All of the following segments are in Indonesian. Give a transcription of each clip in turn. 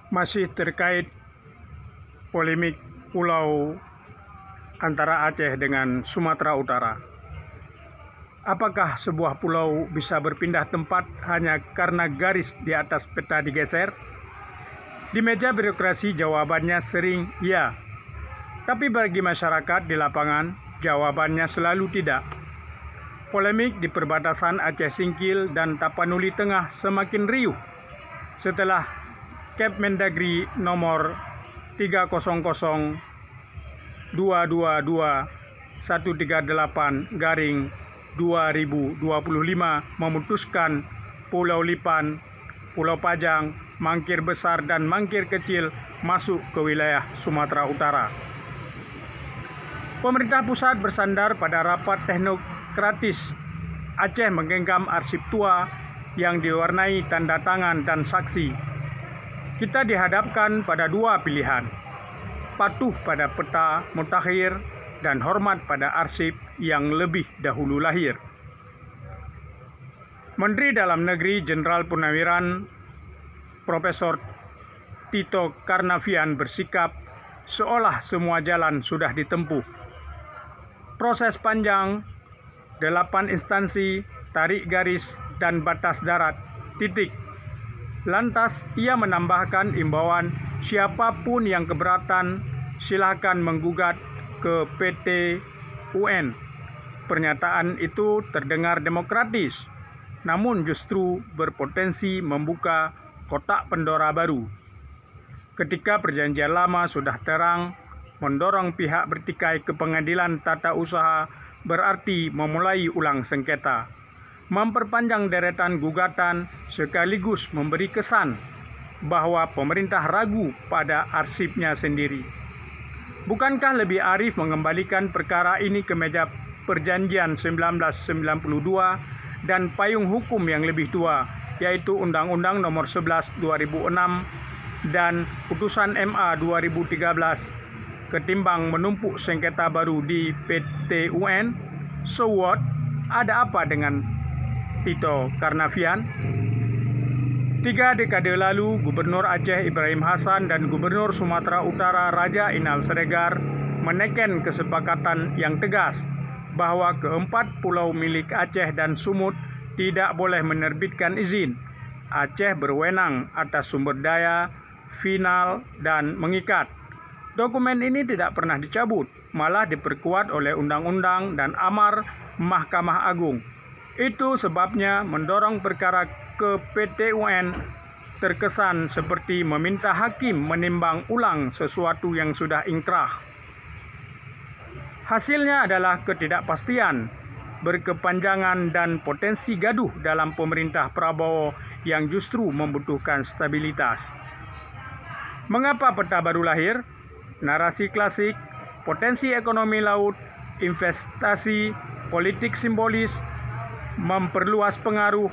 Masih terkait polemik pulau antara Aceh dengan Sumatera Utara. Apakah sebuah pulau bisa berpindah tempat hanya karena garis di atas peta digeser? Di meja birokrasi jawabannya sering ya. Tapi bagi masyarakat di lapangan, jawabannya selalu tidak. Polemik di perbatasan Aceh Singkil dan Tapanuli Tengah semakin riuh setelah Kepmendagri nomor 300-222-138-2025 memutuskan Pulau Lipan, Pulau Pajang, Mangkir Besar dan Mangkir Kecil masuk ke wilayah Sumatera Utara. Pemerintah pusat bersandar pada rapat teknokratis Aceh menggenggam arsip tua yang diwarnai tanda tangan dan saksi. Kita dihadapkan pada dua pilihan, patuh pada peta mutakhir dan hormat pada arsip yang lebih dahulu lahir. Menteri Dalam Negeri Jenderal Purnawiran Profesor Tito Karnavian bersikap seolah semua jalan sudah ditempuh. Proses panjang, 8 instansi, tarik garis, dan batas darat, titik. Lantas ia menambahkan imbauan siapapun yang keberatan silakan menggugat ke PT UN. Pernyataan itu terdengar demokratis, namun justru berpotensi membuka kotak Pandora baru. Ketika perjanjian lama sudah terang, mendorong pihak bertikai ke pengadilan tata usaha berarti memulai ulang sengketa. Memperpanjang deretan gugatan sekaligus memberi kesan bahwa pemerintah ragu pada arsipnya sendiri. Bukankah lebih arif mengembalikan perkara ini ke meja perjanjian 1992 dan payung hukum yang lebih tua, yaitu Undang-Undang Nomor 11 2006 dan Putusan MA 2013, ketimbang menumpuk sengketa baru di PT UN? So what? Ada apa dengan Tito Karnavian? 3 dekade lalu, Gubernur Aceh Ibrahim Hassan dan Gubernur Sumatera Utara Raja Inal Siregar meneken kesepakatan yang tegas bahwa keempat pulau milik Aceh dan Sumut tidak boleh menerbitkan izin. Aceh berwenang atas sumber daya, final, dan mengikat. Dokumen ini tidak pernah dicabut, malah diperkuat oleh undang-undang dan amar Mahkamah Agung. Itu sebabnya mendorong perkara ke PT UN terkesan seperti meminta hakim menimbang ulang sesuatu yang sudah ingkrah. Hasilnya adalah ketidakpastian, berkepanjangan dan potensi gaduh dalam pemerintah Prabowo yang justru membutuhkan stabilitas. Mengapa peta baru lahir? Narasi klasik, potensi ekonomi laut, investasi, politik simbolis, memperluas pengaruh,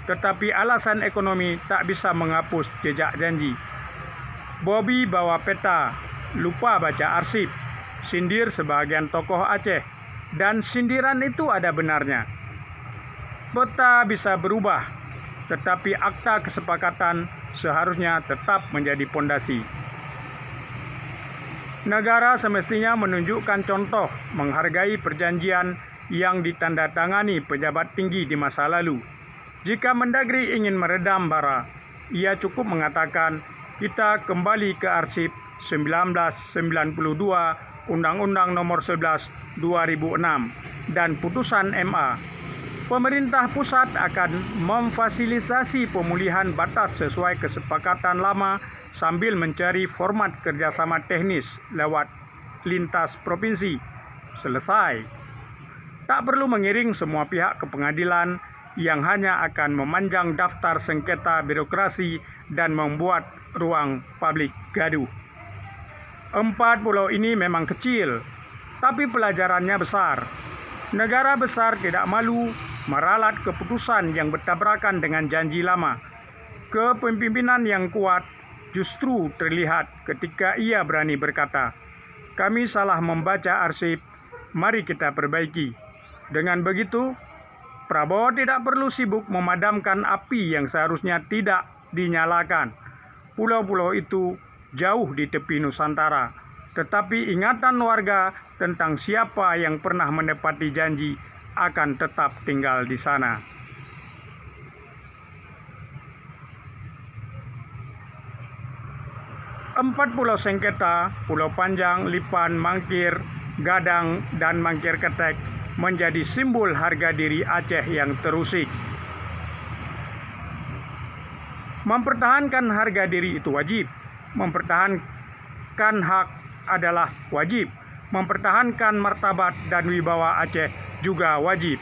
tetapi alasan ekonomi tak bisa menghapus jejak janji. Bobby bawa peta, lupa baca arsip, sindir sebagian tokoh Aceh, dan sindiran itu ada benarnya. Peta bisa berubah, tetapi akta kesepakatan seharusnya tetap menjadi pondasi. Negara semestinya menunjukkan contoh menghargai perjanjian yang ditandatangani pejabat tinggi di masa lalu. Jika Mendagri ingin meredam bara, ia cukup mengatakan kita kembali ke arsip 1992, Undang-Undang Nomor 11 2006 dan Putusan MA. Pemerintah pusat akan memfasilitasi pemulihan batas sesuai kesepakatan lama sambil mencari format kerjasama teknis lewat lintas provinsi. Selesai. Tak perlu mengiring semua pihak ke pengadilan yang hanya akan memanjang daftar sengketa birokrasi dan membuat ruang publik gaduh. 4 pulau ini memang kecil, tapi pelajarannya besar. Negara besar tidak malu meralat keputusan yang bertabrakan dengan janji lama. Kepemimpinan yang kuat justru terlihat ketika ia berani berkata, "Kami salah membaca arsip, mari kita perbaiki." Dengan begitu, Prabowo tidak perlu sibuk memadamkan api yang seharusnya tidak dinyalakan. pulau-pulau itu jauh di tepi Nusantara. Tetapi ingatan warga tentang siapa yang pernah menepati janji akan tetap tinggal di sana. Empat pulau sengketa, Pulau Panjang, Lipan, Mangkir, Gadang, dan Mangkir Ketek menjadi simbol harga diri Aceh yang terusik. Mempertahankan harga diri itu wajib. Mempertahankan hak adalah wajib. Mempertahankan martabat dan wibawa Aceh juga wajib.